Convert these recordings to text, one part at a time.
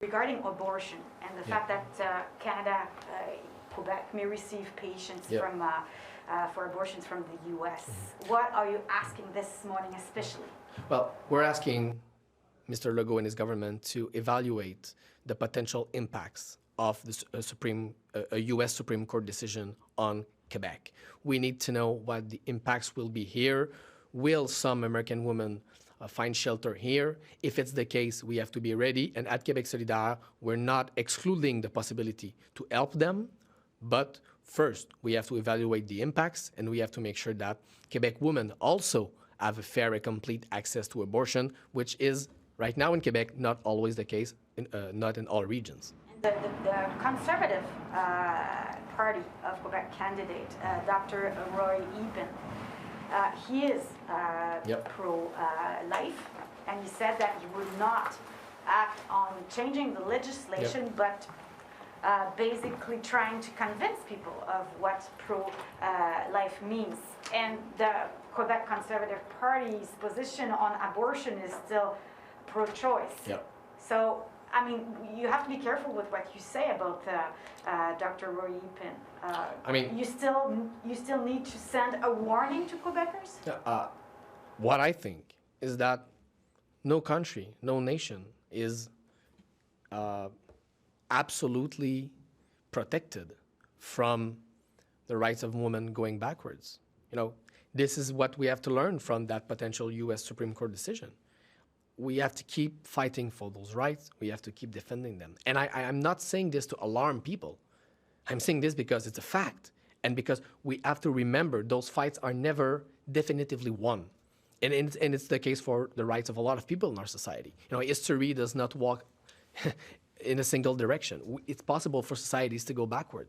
Regarding abortion and the fact that Canada, Quebec may receive patients from for abortions from the U.S. What are you asking this morning especially? Well, we're asking Mr. Legault and his government to evaluate the potential impacts of a U.S. Supreme Court decision on Quebec. We need to know what the impacts will be here. Will some American women find shelter here? If it's the case, we have to be ready. And at Québec Solidaire, we're not excluding the possibility to help them. But first, we have to evaluate the impacts, and we have to make sure that Quebec women also have a fair and complete access to abortion, which is, right now in Quebec, not always the case, not in all regions. The Conservative Party of Quebec candidate, Dr. Roy Epen, he is pro-life, and he said that he would not act on changing the legislation, but basically trying to convince people of what pro-life means. And the Quebec Conservative Party's position on abortion is still pro-choice. So, I mean, you have to be careful with what you say about Dr. Roy Epen. I mean, you still need to send a warning to Quebecers? What I think is that no country, no nation is absolutely protected from the rights of women going backwards. You know, this is what we have to learn from that potential U.S. Supreme Court decision. We have to keep fighting for those rights. We have to keep defending them. And I'm not saying this to alarm people. I'm saying this because it's a fact, and because we have to remember those fights are never definitively won. And it's the case for the rights of a lot of people in our society. You know, history does not walk in a single direction. It's possible for societies to go backward.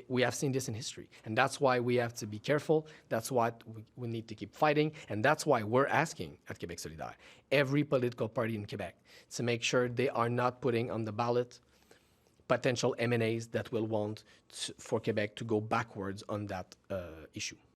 We have seen this in history, and that's why we have to be careful. That's why we need to keep fighting, and that's why we're asking at Québec Solidaire every political party in Quebec to make sure they are not putting on the ballot potential MNAs that will want for Quebec to go backwards on that issue.